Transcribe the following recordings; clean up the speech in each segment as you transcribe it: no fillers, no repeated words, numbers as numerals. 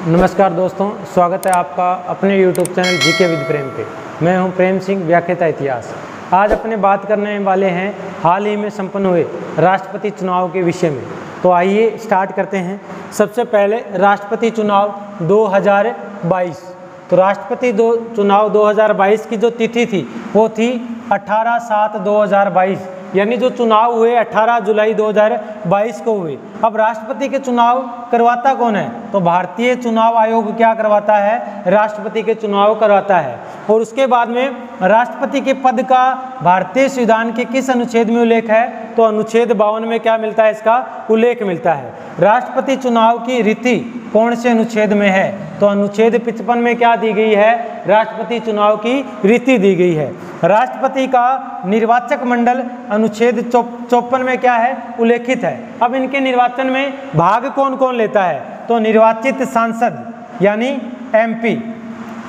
नमस्कार दोस्तों, स्वागत है आपका अपने YouTube चैनल जीके विद प्रेम पे। मैं हूं प्रेम सिंह, व्याख्याता इतिहास। आज अपने बात करने वाले हैं हाल ही में संपन्न हुए राष्ट्रपति चुनाव के विषय में। तो आइए स्टार्ट करते हैं। सबसे पहले राष्ट्रपति चुनाव 2022। तो राष्ट्रपति चुनाव 2022 की जो तिथि थी वो थी 18/7/2022, यानी जो चुनाव हुए 18 जुलाई 2022 को हुए। अब राष्ट्रपति के चुनाव करवाता कौन है? तो भारतीय चुनाव आयोग क्या करवाता है? राष्ट्रपति के चुनाव करवाता है। और उसके बाद में राष्ट्रपति के पद का भारतीय संविधान के किस अनुच्छेद में उल्लेख है? तो अनुच्छेद 52 में क्या मिलता है? इसका उल्लेख मिलता है। राष्ट्रपति चुनाव की रीति कौन से अनुच्छेद में है? तो अनुच्छेद 55 में क्या दी गई है? राष्ट्रपति चुनाव की रीति दी गई है। राष्ट्रपति का निर्वाचक मंडल अनुच्छेद 54 में क्या है? उल्लेखित है। अब इनके निर्वाचन में भाग कौन कौन लेता है? तो निर्वाचित सांसद यानी MP,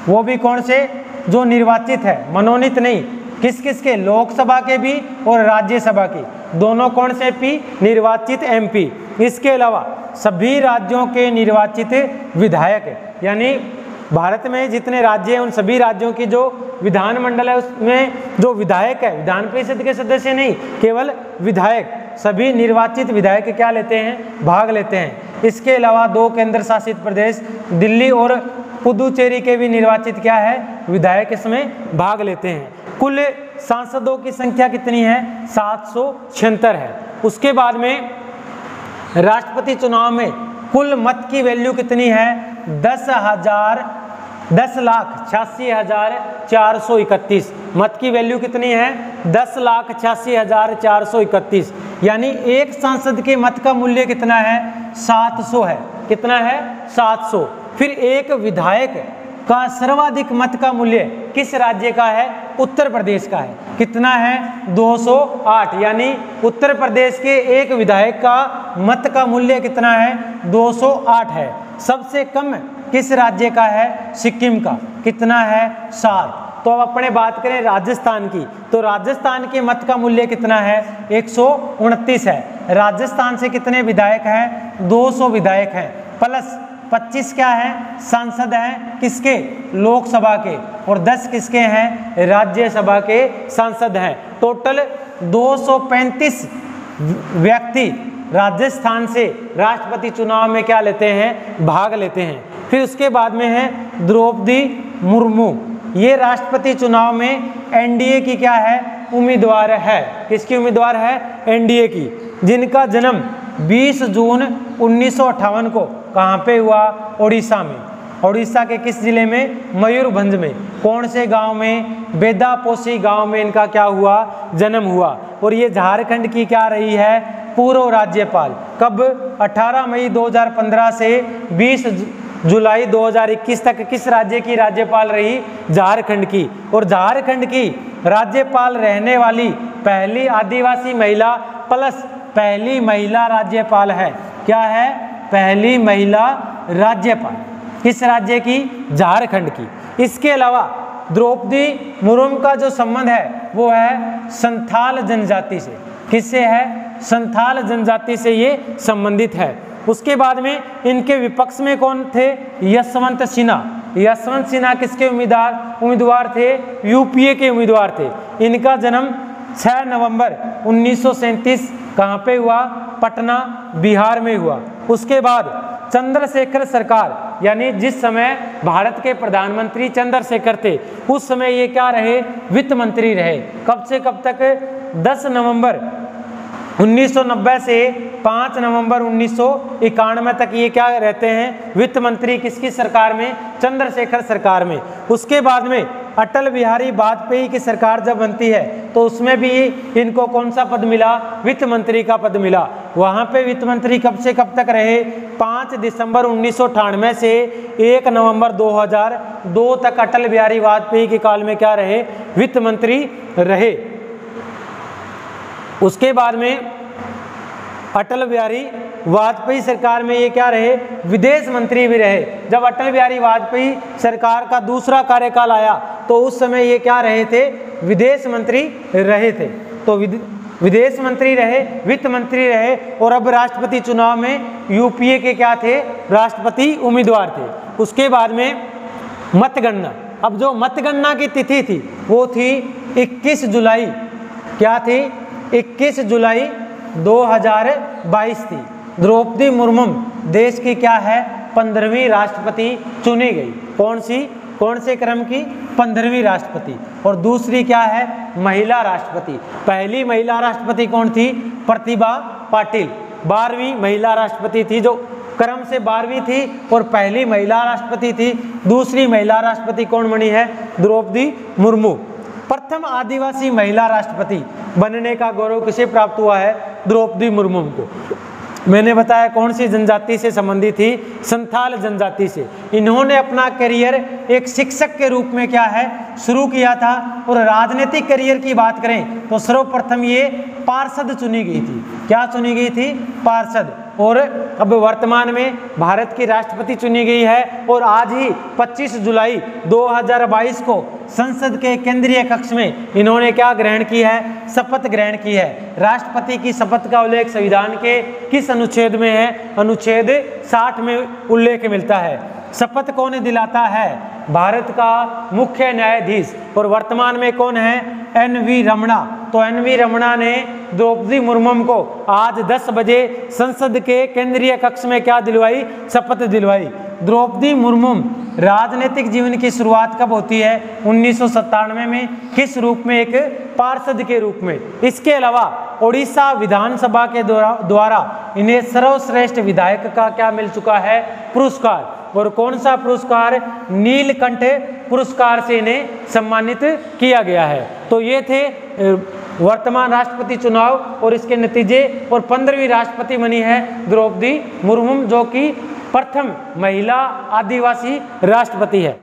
वो भी कौन से? जो निर्वाचित है, मनोनीत नहीं। किस किस के? लोकसभा के भी और राज्यसभा के, दोनों कौन से MP? निर्वाचित MP। इसके अलावा सभी राज्यों के निर्वाचित विधायक, यानी भारत में जितने राज्य हैं उन सभी राज्यों की जो विधानमंडल है उसमें जो विधायक है, विधान परिषद के सदस्य नहीं, केवल विधायक, सभी निर्वाचित विधायक क्या लेते हैं? भाग लेते हैं। इसके अलावा 2 केंद्र शासित प्रदेश दिल्ली और पुदुचेरी के भी निर्वाचित क्या है? विधायक इसमें भाग लेते हैं। कुल सांसदों की संख्या कितनी है? 776 है। उसके बाद में राष्ट्रपति चुनाव में कुल मत की वैल्यू कितनी है? 10,86,431 मत की वैल्यू कितनी है? 10,86,431, यानी एक सांसद के मत का मूल्य कितना है? 700 है। कितना है? 700। फिर एक विधायक का सर्वाधिक मत का मूल्य किस राज्य का है? उत्तर प्रदेश का है। कितना है? 208, यानी उत्तर प्रदेश के एक विधायक का मत का मूल्य कितना है? 208 है। सबसे कम किस राज्य का है? सिक्किम का। कितना है? 7। तो अब अपने बात करें राजस्थान की, तो राजस्थान के मत का मूल्य कितना है? 129 है। राजस्थान से कितने विधायक हैं? 200 विधायक हैं, प्लस 25 क्या है? सांसद हैं। किसके? लोकसभा के। और 10 किसके हैं? राज्यसभा के सांसद हैं। टोटल 235 व्यक्ति राजस्थान से राष्ट्रपति चुनाव में क्या लेते हैं? भाग लेते हैं। फिर उसके बाद में है द्रौपदी मुर्मू। ये राष्ट्रपति चुनाव में NDA की क्या है? उम्मीदवार है। किसकी उम्मीदवार है? NDA की, जिनका जन्म 20 जून 1958 को कहाँ पे हुआ? उड़ीसा में। उड़ीसा के किस जिले में? मयूरभंज में। कौन से गांव में? बेदापोसी गांव में इनका क्या हुआ? जन्म हुआ। और ये झारखंड की क्या रही है? पूर्व राज्यपाल। कब? 18 मई 2015 से 20 जुलाई 2021 तक किस राज्य की राज्यपाल रही? झारखंड की। और झारखंड की राज्यपाल रहने वाली पहली आदिवासी महिला प्लस पहली महिला राज्यपाल है। क्या है? पहली महिला राज्यपाल। किस राज्य की? झारखंड की। इसके अलावा द्रौपदी मुर्मू का जो संबंध है वो है संथाल जनजाति से। किससे है? संथाल जनजाति से ये संबंधित है। उसके बाद में इनके विपक्ष में कौन थे? यशवंत सिन्हा। यशवंत सिन्हा किसके उम्मीदवार थे? UPA के उम्मीदवार थे। इनका जन्म 6 नवंबर 1937 कहाँ पे हुआ? पटना, बिहार में हुआ। उसके बाद चंद्रशेखर सरकार, यानी जिस समय भारत के प्रधानमंत्री चंद्रशेखर थे उस समय ये क्या रहे? वित्त मंत्री रहे। कब से कब तक? 10 नवंबर 1990 से 5 नवंबर 1991 तक ये क्या रहते हैं? वित्त मंत्री। किसकी सरकार में? चंद्रशेखर सरकार में। उसके बाद में अटल बिहारी वाजपेयी की सरकार जब बनती है तो उसमें भी इनको कौन सा पद मिला? वित्त मंत्री का पद मिला। वहाँ पे वित्त मंत्री कब से कब तक रहे? 5 दिसंबर 1998 से 1 नवंबर 2002 तक अटल बिहारी वाजपेयी के काल में क्या रहे? वित्त मंत्री रहे। उसके बाद में अटल बिहारी वाजपेयी सरकार में ये क्या रहे? विदेश मंत्री भी रहे। जब अटल बिहारी वाजपेयी सरकार का दूसरा कार्यकाल आया तो उस समय ये क्या रहे थे? विदेश मंत्री रहे थे। तो विदेश मंत्री रहे, वित्त मंत्री रहे और अब राष्ट्रपति चुनाव में यूपीए के क्या थे, राष्ट्रपति उम्मीदवार थे। उसके बाद में मतगणना। अब जो मतगणना की तिथि थी वो थी 21 जुलाई, क्या थी, 21 जुलाई 2022 थी। द्रौपदी मुर्मू देश की क्या है, 15वीं राष्ट्रपति चुनी गई। कौन से क्रम की, 15वीं राष्ट्रपति। और दूसरी क्या है, महिला राष्ट्रपति। पहली महिला राष्ट्रपति कौन थी, प्रतिभा पाटिल। 12वीं महिला राष्ट्रपति थी, जो क्रम से 12वीं थी और पहली महिला राष्ट्रपति थी। दूसरी महिला राष्ट्रपति कौन बनी है, द्रौपदी मुर्मू। प्रथम आदिवासी महिला राष्ट्रपति बनने का गौरव किसे प्राप्त हुआ है, द्रौपदी मुर्मू को। मैंने बताया कौन सी जनजाति से संबंधित थी, संथाल जनजाति से। इन्होंने अपना करियर एक शिक्षक के रूप में क्या है, शुरू किया था। और राजनीतिक करियर की बात करें तो सर्वप्रथम ये पार्षद चुनी गई थी। क्या चुनी गई थी, पार्षद। और अब वर्तमान में भारत की राष्ट्रपति चुनी गई है। और आज ही 25 जुलाई 2022 को संसद के केंद्रीय कक्ष में इन्होंने क्या ग्रहण की है, शपथ ग्रहण की है। राष्ट्रपति की शपथ का उल्लेख संविधान के किस अनुच्छेद में है, अनुच्छेद 60 में उल्लेख मिलता है। शपथ कौन दिलाता है, भारत का मुख्य न्यायाधीश। और वर्तमान में कौन है, एन.वी. रमणा। तो एन.वी. रमणा ने द्रौपदी मुर्मू को आज 10 बजे संसद के केंद्रीय कक्ष में क्या दिलवाई, शपथ दिलवाई। द्रौपदी मुर्मू राजनीतिक जीवन की शुरुआत कब होती है, 1997 में। किस रूप में, एक पार्षद के रूप में। इसके अलावा ओडिशा विधानसभा के द्वारा इन्हें सर्वश्रेष्ठ विधायक का क्या मिल चुका है, पुरस्कार। और कौन सा पुरस्कार, नीलकंठ पुरस्कार से इन्हें सम्मानित किया गया है। तो ये थे वर्तमान राष्ट्रपति चुनाव और इसके नतीजे। और 15वीं राष्ट्रपति बनी है द्रौपदी मुर्मू, जो कि प्रथम महिला आदिवासी राष्ट्रपति है।